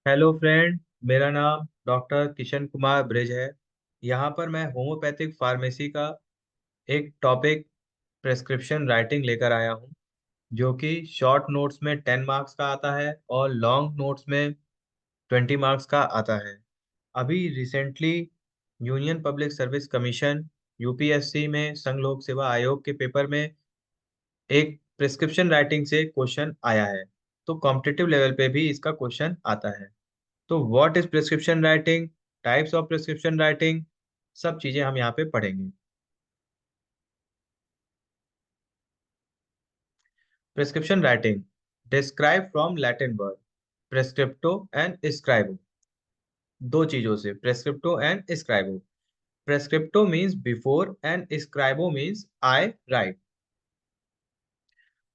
Hello friend. मेरा नाम doctor Kishan Kumar bridge है। यहाँ पर मैं होम्योपैथिक फार्मेसी का एक टॉपिक प्रेस्क्रिप्शन राइटिंग लेकर आया हूँ, जो कि शॉर्ट नोट्स में 10 मार्क्स का आता है और लॉन्ग नोट्स में 20 मार्क्स का आता है। अभी recently union public service commission UPSC में संघ लोक सेवा आयोग के पेपर में एक प्रिस्क्रिप्शन राइटिंग से क्वेश्चन आया है। तो कॉम्पिटिटिव लेवल पे भी इसका क्वेश्चन आता है। तो what is prescription writing, types of prescription writing, सब चीजें हम यहाँ पे पढ़ेंगे। Prescription writing describe from Latin word prescripto and scribo. दो चीजों से, prescripto and scribo. Prescripto means before and scribo means I write.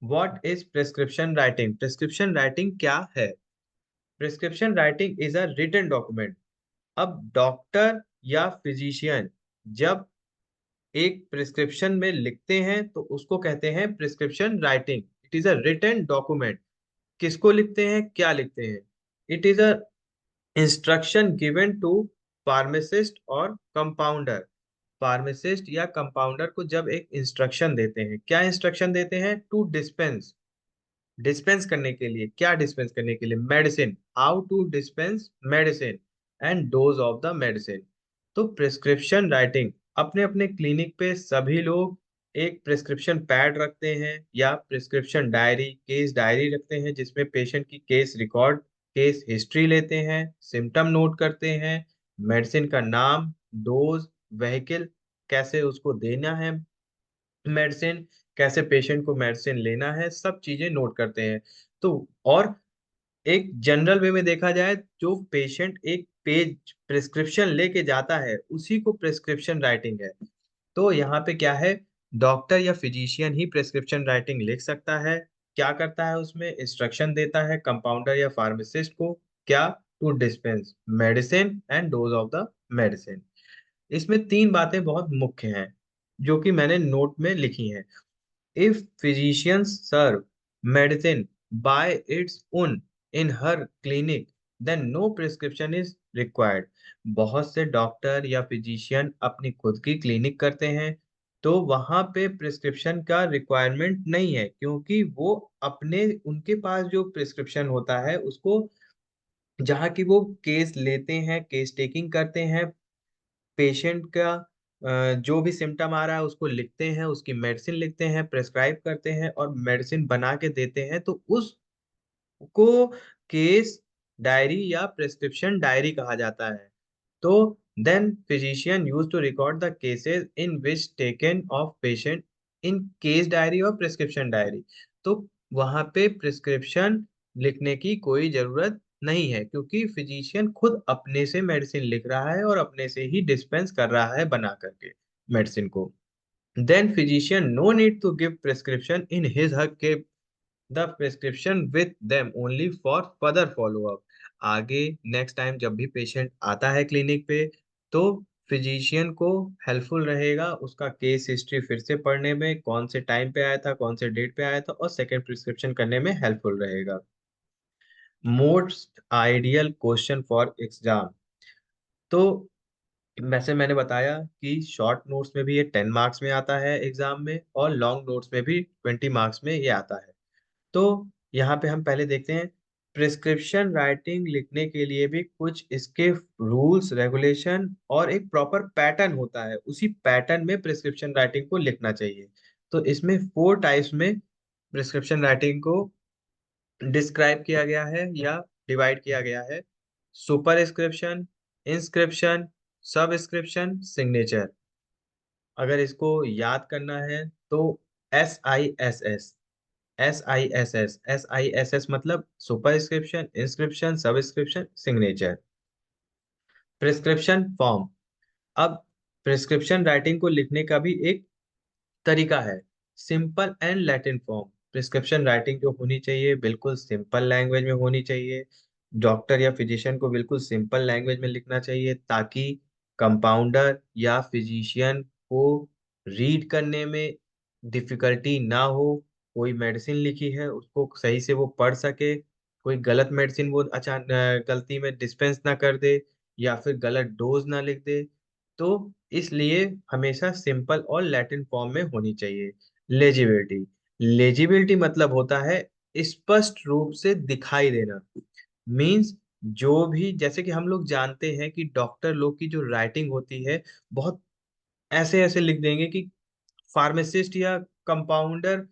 What is prescription writing? Prescription writing क्या है? Prescription writing is a written document. अब doctor या physician जब एक prescription में लिखते हैं तो उसको कहते हैं prescription writing. It is a written document. किसको लिखते हैं, क्या लिखते हैं? It is a instruction given to pharmacist और कंपाउंडर। फार्मासिस्ट या कंपाउंडर को जब एक इंस्ट्रक्शन देते हैं, क्या इंस्ट्रक्शन देते हैं? टू डिस्पेंस, डिस्पेंस करने के लिए। क्या डिस्पेंस करने के लिए? Medicine. How to dispense medicine and dose of the medicine. तो प्रिस्क्रिप्शन राइटिंग, अपने अपने क्लिनिक पे सभी लोग एक प्रिस्क्रिप्शन पैड रखते हैं या प्रिस्क्रिप्शन डायरी, केस डायरी रखते हैं, जिसमें पेशेंट की केस रिकॉर्ड, केस हिस्ट्री लेते हैं, सिम्टम नोट करते हैं, मेडिसिन का नाम, डोज, व्हीकल, कैसे उसको देना है मेडिसिन, कैसे पेशेंट को मेडिसिन लेना है, सब चीजें नोट करते हैं। तो और एक जनरल वे में देखा जाए, जो पेशेंट एक पेज प्रिस्क्रिप्शन लेके जाता है उसी को प्रिस्क्रिप्शन राइटिंग है। तो यहाँ पे क्या है, डॉक्टर या फिजिशियन ही प्रिस्क्रिप्शन राइटिंग लिख सकता है। क्या करता है? उसमें इंस्ट्रक्शन देता है कंपाउंडर या फार्मासिस्ट को, क्या? To dispense medicine and dose of the medicine. इसमें तीन बातें बहुत मुख्य हैं जो कि मैंने नोट में लिखी हैं। If physicians serve medicine by its own in her clinic, then no prescription is required. बहुत से डॉक्टर या फिजिशियन अपनी खुद की क्लिनिक करते हैं, तो वहां पे प्रिस्क्रिप्शन का रिक्वायरमेंट नहीं है, क्योंकि वो अपने उनके पास जो प्रिस्क्रिप्शन होता है उसको, जहाँ की वो केस लेते हैं, केस टेकिंग करते हैं, पेशेंट का जो भी सिम्टम आ रहा है उसको लिखते हैं, उसकी मेडिसिन लिखते हैं, प्रेस्क्राइब करते हैं और मेडिसिन बना के देते हैं, तो उसको केस डायरी या प्रेस्क्रिप्शन डायरी कहा जाता है। तो then physician use to record the cases in which taken of patient in case diary और प्रेस्क्रिप्शन डायरी। तो वहां पे प्रिस्क्रिप्शन लिखने की कोई जरूरत नहीं है, क्योंकि फिजिशियन खुद अपने से मेडिसिन लिख रहा है और अपने से ही डिस्पेंस कर रहा है बना करके मेडिसिन को। Then physician no need to give prescription in his her the prescription with them only for further follow up. आगे नेक्स्ट टाइम जब भी पेशेंट आता है क्लिनिक पे, तो फिजिशियन को हेल्पफुल रहेगा उसका केस हिस्ट्री फिर से पढ़ने में, कौन से टाइम पे आया था, कौन से डेट पे आया था, और सेकेंड प्रिस्क्रिप्शन करने में हेल्पफुल रहेगा। Most ideal question for exam. तो वैसे मैंने बताया कि शॉर्ट नोट्स में भी ये 10 मार्क्स में आता है एग्जाम में, और लॉन्ग नोट्स में भी 20 मार्क्स में ये आता है। तो यहाँ पे हम पहले देखते हैं, प्रिस्क्रिप्शन राइटिंग लिखने के लिए भी कुछ इसके रूल्स रेगुलेशन और एक प्रॉपर पैटर्न होता है, उसी पैटर्न में प्रिस्क्रिप्शन राइटिंग को लिखना चाहिए। तो इसमें 4 टाइप्स में प्रिस्क्रिप्शन राइटिंग को डिस्क्राइब किया गया है या डिवाइड किया गया है। Superscription, inscription, subscription, signature. अगर इसको याद करना है तो SISS, SISS मतलब superscription, inscription, subscription, signature. Prescription form. अब प्रिस्क्रिप्शन राइटिंग को लिखने का भी एक तरीका है, simple and Latin form. Prescription writing जो होनी चाहिए बिल्कुल सिंपल लैंग्वेज में होनी चाहिए। डॉक्टर या फिजिशियन को बिल्कुल सिंपल लैंग्वेज में लिखना चाहिए, ताकि कंपाउंडर या फिजिशियन को रीड करने में डिफिकल्टी ना हो। कोई मेडिसिन लिखी है उसको सही से वो पढ़ सके, कोई गलत मेडिसिन वो अचानक गलती में डिस्पेंस ना कर दे या फिर गलत डोज ना लिख दे। तो इसलिए हमेशा सिंपल और लैटिन फॉर्म में होनी चाहिए। लेजिबिलिटी, लेजिबिलिटी मतलब होता है स्पष्ट रूप से दिखाई देना। मीन्स जो भी, जैसे कि हम लोग जानते हैं कि डॉक्टर लोग की जो राइटिंग होती है बहुत ऐसे ऐसे लिख देंगे कि फार्मासिस्ट या कंपाउंडर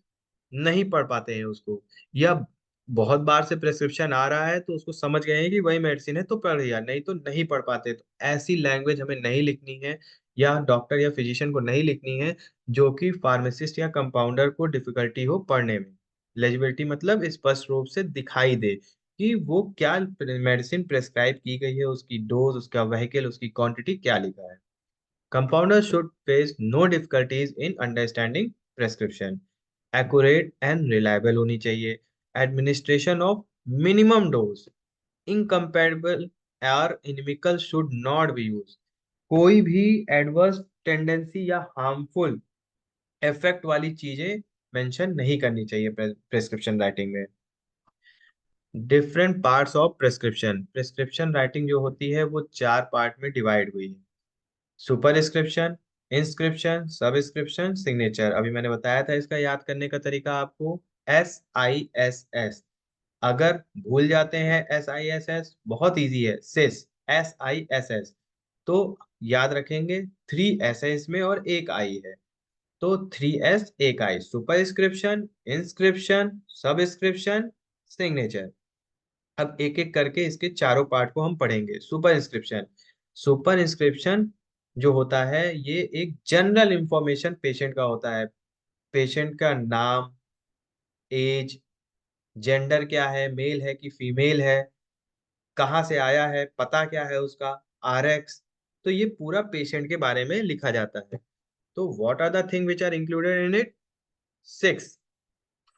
नहीं पढ़ पाते हैं उसको, या बहुत बार से प्रेस्क्रिप्शन आ रहा है तो उसको समझ गए हैं कि वही मेडिसिन है तो पढ़ लिया, नहीं तो नहीं पढ़ पाते। तो ऐसी लैंग्वेज हमें नहीं लिखनी है, या डॉक्टर या फिजिशियन को नहीं लिखनी है जो कि फार्मासिस्ट या कंपाउंडर को डिफिकल्टी हो पढ़ने में। लेजिबिलिटी मतलब स्पष्ट रूप से दिखाई दे कि वो क्या मेडिसिन प्रेस्क्राइब की गई है, उसकी डोज, उसका व्हीकल, उसकी क्वांटिटी क्या लिखा है। Compounders should face no difficulties in understanding prescription. Accurate and reliable होनी चाहिए। Administration of minimum dose. Incompatible or inimical should not be used. कोई भी एडवर्स टेंडेंसी या हार्मफुल इफेक्ट वाली चीजें मेंशन नहीं करनी चाहिए प्रेस्क्रिप्शन राइटिंग में। Different parts of prescription, prescription writing जो होती है वो 4 पार्ट में डिवाइड हुई है। Superscription, inscription, subscription, signature. अभी मैंने बताया था इसका याद करने का तरीका आपको। SISS, अगर भूल जाते हैं SISS, बहुत इजी है। SISS, तो याद रखेंगे 3 SS में और एक आई है, तो 3S एक आई। Superscription, inscription, subscription, signature. अब एक एक करके इसके चारों पार्ट को हम पढ़ेंगे। सुपर इंस्क्रिप्शन, सुपर इंस्क्रिप्शन जो होता है ये एक जनरल इंफॉर्मेशन पेशेंट का होता है। पेशेंट का नाम, एज, जेंडर क्या है, मेल है कि फीमेल है, कहाँ से आया है, पता क्या है उसका, RX। तो ये पूरा पेशेंट के बारे में लिखा जाता है। तो what are the thing which are included in it? 6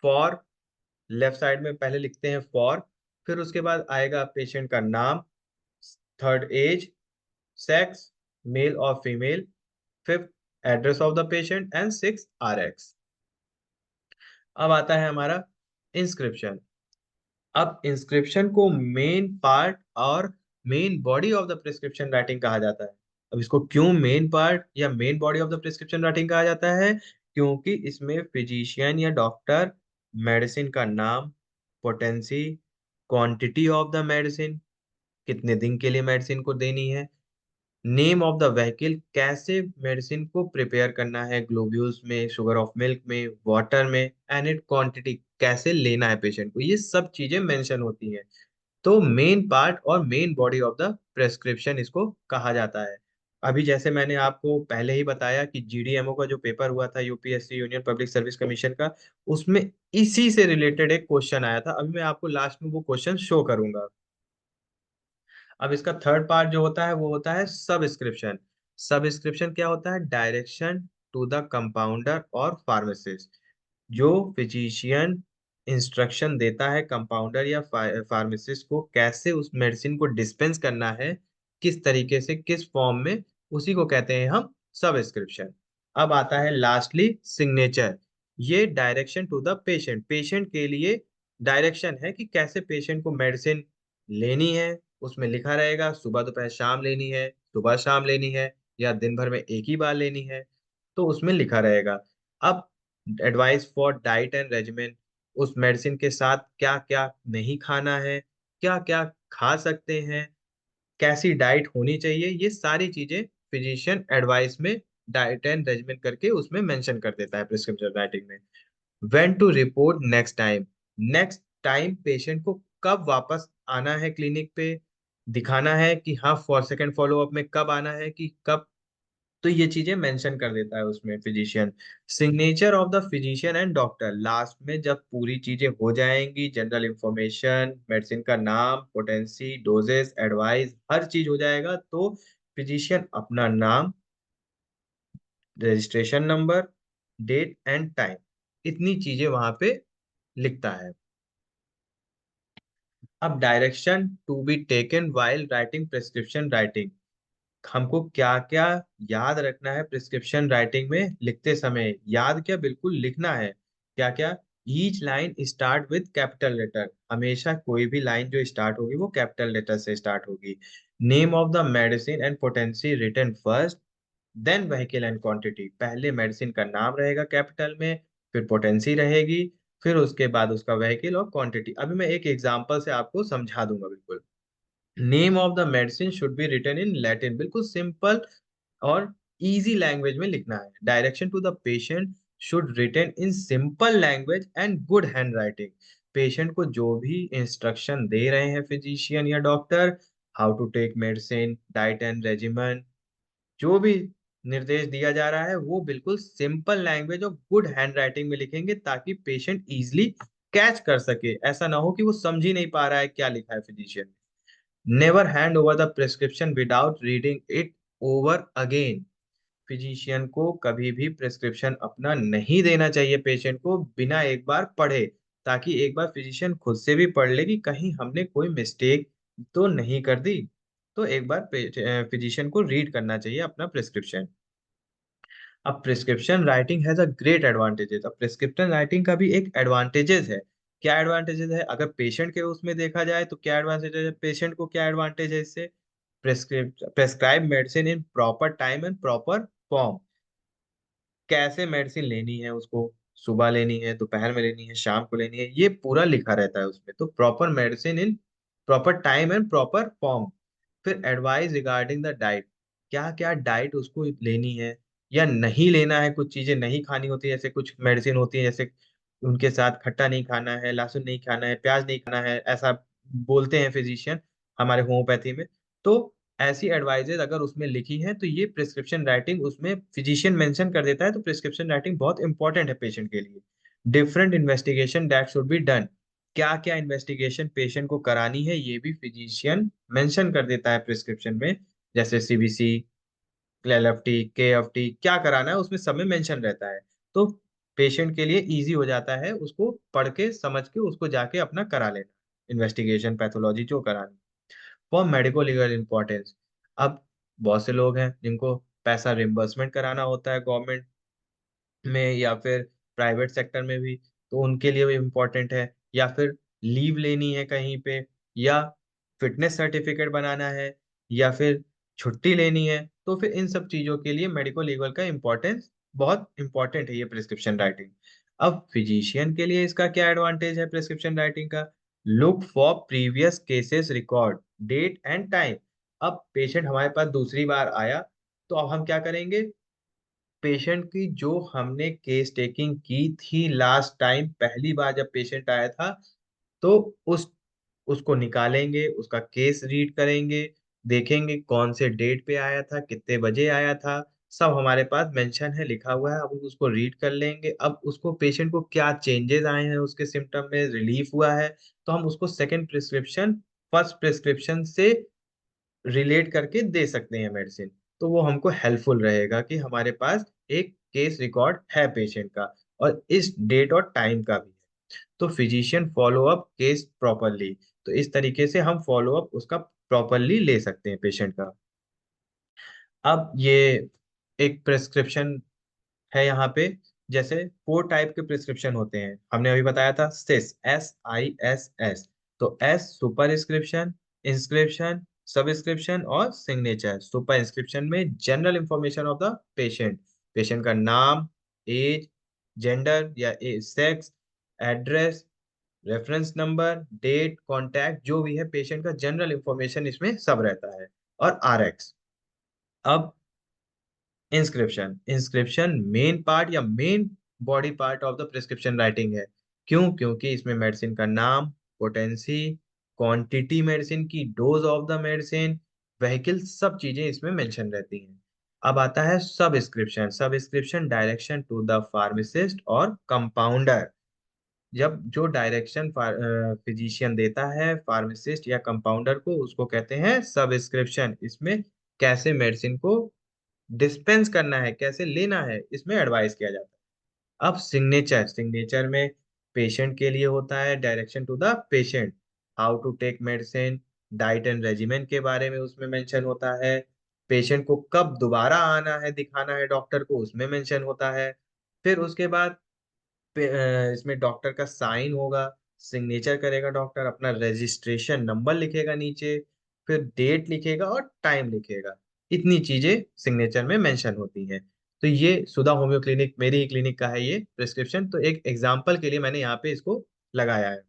for, left side में पहले लिखते हैं फॉर, फिर उसके बाद आएगा पेशेंट का नाम, थर्ड एज, सेक्स, मेल और female, fifth address of the patient and six RX। अब आता है हमारा इंस्क्रिप्शन। अब इंस्क्रिप्शन को मेन पार्ट और main body of the prescription writing कहा जाता है। अब इसको क्यों मेन पार्ट या main body of the prescription writing कहा जाता है? क्योंकि इसमें फिजिशियन या डॉक्टर मेडिसिन का नाम, potency, quantity of the medicine, कितने दिन के लिए मेडिसिन को देनी है, नेम ऑफ द व्हीकल, कैसे मेडिसिन को प्रिपेयर करना है, ग्लोब्यूल्स में, शुगर ऑफ मिल्क में, वाटर में, एंड इट क्वांटिटी, कैसे लेना है पेशेंट को, ये सब चीजें मेंशन होती हैं। तो मेन पार्ट और main body of the prescription इसको कहा जाता है। अभी जैसे मैंने आपको पहले ही बताया कि GDMO का जो पेपर हुआ था, UPSC union public service commission का, उसमें इसी से रिलेटेड एक क्वेश्चन आया था। अभी मैं आपको लास्ट में वो क्वेश्चन शो करूंगा। अब इसका थर्ड पार्ट जो होता है वो होता है सबस्क्रिप्शन। सबस्क्रिप्शन क्या होता है? डायरेक्शन टू द कंपाउंडर और फार्मासिस्ट। जो फिजिशियन इंस्ट्रक्शन देता है कंपाउंडर या फार्मासिस्ट को कैसे उस मेडिसिन को डिस्पेंस करना है, किस तरीके से, किस फॉर्म में, उसी को कहते हैं हम सबस्क्रिप्शन। अब आता है लास्टली सिग्नेचर। ये direction to the patient, patient के लिए डायरेक्शन है कि कैसे पेशेंट को मेडिसिन लेनी है। उसमें लिखा रहेगा सुबह दोपहर शाम लेनी है, सुबह शाम लेनी है, या दिन भर में एक ही बार लेनी है, तो उसमें लिखा रहेगा। अब advice for diet and regiment, उस मेडिसिन के साथ क्या क्या नहीं खाना है, क्या क्या खा सकते हैं, कैसी डाइट होनी चाहिए, ये सारी चीजें फिजिशियन एडवाइस में डाइट एंड रेजिमेंट करके उसमें मेंशन कर देता है प्रिस्क्रिप्शन राइटिंग में। When to report next time, next time patient को कब वापस आना है क्लिनिक पे, दिखाना है कि हाँ फॉर सेकेंड फॉलोअप में कब आना है कि कब, तो ये चीजें मेंशन कर देता है उसमें physician. Signature of the physician and doctor, last में जब पूरी चीजें हो जाएंगी, जनरल इंफॉर्मेशन, मेडिसिन का नाम, पोटेंसी, डोजेस, एडवाइस, हर चीज हो जाएगा, तो फिजिशियन अपना नाम, registration number, date and time, इतनी चीजें वहां पे लिखता है। अब direction to be taken while writing prescription writing, हमको क्या क्या याद रखना है प्रिस्क्रिप्शन राइटिंग में लिखते समय, याद क्या, बिल्कुल लिखना है। क्या क्या? Each line start with capital letter, हमेशा कोई भी लाइन जो स्टार्ट होगी वो कैपिटल लेटर से स्टार्ट होगी। Name of the medicine and potency written first, then vehicle and quantity, पहले मेडिसिन का नाम रहेगा कैपिटल में, फिर पोटेंसी रहेगी, फिर उसके बाद उसका व्हीकल और क्वांटिटी। अभी मैं एक एग्जांपल से आपको समझा दूंगा बिल्कुल। Name of the medicine should be written in Latin, बिल्कुल सिंपल और इजी लैंग्वेज में लिखना है। Direction to the patient should written in simple language and good handwriting, patient को जो भी इंस्ट्रक्शन दे रहे हैं फिजिशियन या doctor, how to take medicine, diet and regiment, जो भी निर्देश दिया जा रहा है वो बिल्कुल सिंपल लैंग्वेज और गुड हैंड राइटिंग में लिखेंगे, ताकि पेशेंट इजिली कैच कर सके। ऐसा ना हो कि वो समझ ही नहीं पा रहा है क्या लिखा है physician. Never hand over the prescription without reading it over again, physician को कभी भी प्रिस्क्रिप्शन अपना नहीं देना चाहिए पेशेंट को बिना एक बार पढ़े, ताकि एक बार फिजिशियन खुद से भी पढ़ ले कि कहीं हमने कोई मिस्टेक तो नहीं कर दी। तो एक बार फिजिशियन को रीड करना चाहिए अपना प्रिस्क्रिप्शन। अब prescription writing has a great advantages, अब प्रिस्क्रिप्शन राइटिंग का भी एक एडवांटेजेस है। क्या एडवांटेजेस है? अगर पेशेंट के उसमें देखा जाए तो क्या एडवांटेजेस है, पेशेंट को क्या एडवांटेज है इससे? Prescribe medicine in proper time and proper form, कैसे मेडिसिन लेनी है उसको, सुबह लेनी है, दोपहर में लेनी है, शाम को लेनी है, ये पूरा लिखा रहता है उसमें। तो proper medicine in proper time and proper form. फिर एडवाइस रिगार्डिंग द डाइट, क्या क्या डाइट उसको लेनी है या नहीं लेना है, कुछ चीजें नहीं खानी होती है, जैसे कुछ मेडिसिन होती है जैसे उनके साथ खट्टा नहीं खाना है, लहसुन नहीं खाना है, प्याज नहीं खाना है, ऐसा बोलते हैं फिजिशियन हमारे होम्योपैथी में। तो ऐसी एडवाइजेज अगर उसमें लिखी है तो ये प्रिस्क्रिप्शन राइटिंग उसमें फिजिशियन मेंशन कर देता है, तो प्रिस्क्रिप्शन राइटिंग बहुत इंपॉर्टेंट है पेशेंट के लिए। Different investigation that should be done, क्या क्या इन्वेस्टिगेशन पेशेंट को करानी है ये भी फिजिशियन मेंशन कर देता है प्रिस्क्रिप्शन में, जैसे सीबीसी, एलएफटी, केएफटी, क्या कराना है उसमें सब में मेंशन रहता है। तो पेशेंट के लिए इजी हो जाता है उसको पढ़ के समझ के उसको जाके अपना करा लेना, इन्वेस्टिगेशन पैथोलॉजी जो करानी। फॉर मेडिको लीगल इम्पोर्टेंस, अब बहुत से लोग हैं जिनको पैसा रिम्बर्समेंट कराना होता है गवर्नमेंट में या फिर प्राइवेट सेक्टर में भी, तो उनके लिए भी इम्पोर्टेंट है, या फिर लीव लेनी है कहीं पे, या फिटनेस सर्टिफिकेट बनाना है, या फिर छुट्टी लेनी है, तो फिर इन सब चीजों के लिए मेडिको लीगल का इम्पोर्टेंस बहुत इंपॉर्टेंट है ये प्रिस्क्रिप्शन राइटिंग। अब फिजिशियन के लिए इसका क्या एडवांटेज है प्रिस्क्रिप्शन राइटिंग का? Look for previous cases record, date and time. अब पेशेंट हमारे पास दूसरी बार आया, तो अब हम क्या करेंगे, पेशेंट की जो हमने केस टेकिंग की थी लास्ट टाइम, पहली बार जब पेशेंट आया था, तो उस उसको निकालेंगे, उसका केस रीड करेंगे, देखेंगे कौन से डेट पे आया था, कितने बजे आया था, सब हमारे पास मेंशन है, लिखा हुआ है। अब उसको रीड कर लेंगे, अब उसको पेशेंट को क्या चेंजेस आए हैं, उसके सिम्टम में रिलीफ हुआ है, तो हम उसको सेकंड प्रिस्क्रिप्शन फर्स्ट प्रिस्क्रिप्शन से रिलेट करके दे सकते हैं मेडिसिन। तो वो हमको हेल्पफुल रहेगा कि हमारे पास एक केस रिकॉर्ड है पेशेंट का, और इस डेट और टाइम का भी है। तो physician follow up case properly, तो इस तरीके से हम फॉलो अप उसका प्रॉपरली ले सकते हैं पेशेंट का। अब ये एक प्रेस्क्रिप्शन है यहाँ पे, जैसे 4 टाइप के प्रिस्क्रिप्शन होते हैं, हमने अभी बताया था सिस, SISS। तो एस सुपर इंस्क्रिप्शन, सबस्क्रिप्शन और सिग्नेचर। सुपर इंस्क्रिप्शन में general information of the patient, patient का नाम, एज, जेंडर या sex, address, reference number, date, contact, जो भी है पेशेंट का जनरल इंफॉर्मेशन इसमें सब रहता है, और RX। अब इंस्क्रिप्शन, इंस्क्रिप्शन मेन पार्ट या main body part of the prescription writing है। क्यों? क्योंकि इसमें मेडिसिन का नाम, पोटेंसी, क्वांटिटी मेडिसिन की, dose of the medicine, vehicle, सब चीजें इसमें मेंशन रहती हैं। अब आता है subscription, subscription direction to the pharmacist और कंपाउंडर, जब जो डायरेक्शन फिजिशियन देता है फार्मासिस्ट या कंपाउंडर को, उसको कहते हैं सबस्क्रिप्शन। इसमें कैसे मेडिसिन को डिस्पेंस करना है, कैसे लेना है, इसमें एडवाइस किया जाता है। अब सिग्नेचर, सिग्नेचर में पेशेंट के लिए होता है direction to the patient, how to take medicine, diet and regiment के बारे में उसमें मेंशन होता है, पेशेंट को कब दोबारा आना है दिखाना है डॉक्टर को, उसमें मेंशन होता है। फिर उसके बाद इसमें डॉक्टर का साइन होगा, सिग्नेचर करेगा डॉक्टर, अपना रजिस्ट्रेशन नंबर लिखेगा नीचे, फिर डेट लिखेगा और टाइम लिखेगा। इतनी चीजें सिग्नेचर में मेंशन होती हैं। तो ये सुधा होम्यो क्लिनिक मेरी ही क्लिनिक का है ये प्रिस्क्रिप्शन, तो एक एग्जांपल के लिए मैंने यहाँ पे इसको लगाया है।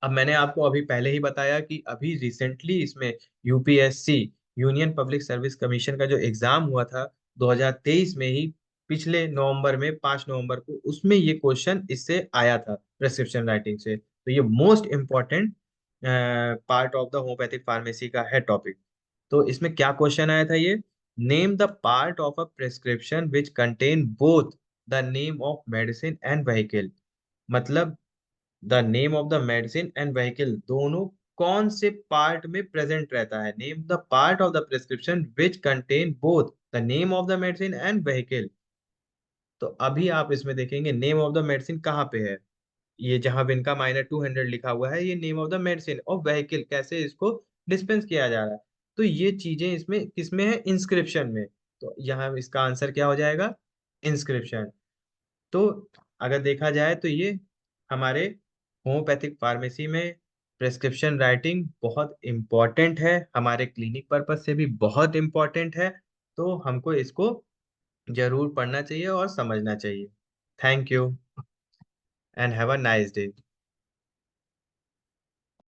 अब मैंने आपको अभी पहले ही बताया कि अभी रिसेंटली इसमें UPSC, union public service commission का जो एग्जाम हुआ था 2023 में ही, पिछले नवंबर में 5 नवंबर को, उसमें ये क्वेश्चन इससे आया था प्रेस्क्रिप्शन राइटिंग से। तो ये most important part of the homeopathic pharmacy का है टॉपिक। तो इसमें क्या क्वेश्चन आया था ये, name the part of a prescription which contain both the name of medicine and vehicle. मतलब the name of the medicine and vehicle दोनों कौन से पार्ट में प्रेजेंट रहता है। Name the part of the prescription which contain both the name of the medicine and vehicle. तो अभी आप इसमें देखेंगे नेम ऑफ द मेडिसिन कहाँ पे है, ये जहां विनका -200 लिखा हुआ है, ये नेम ऑफ द मेडिसिन, और व्हीकल कैसे इसको डिस्पेंस किया जा रहा है। तो ये चीजें इसमें किसमें है, इंस्क्रिप्शन में। तो यहाँ इसका आंसर क्या हो जाएगा, इंस्क्रिप्शन। तो अगर देखा जाए तो ये हमारे होम्योपैथिक फार्मेसी में प्रेस्क्रिप्शन राइटिंग बहुत इम्पोर्टेंट है, हमारे क्लिनिक पर्पज से भी बहुत इम्पोर्टेंट है। तो हमको इसको जरूर पढ़ना चाहिए और समझना चाहिए। Thank you and have a nice day.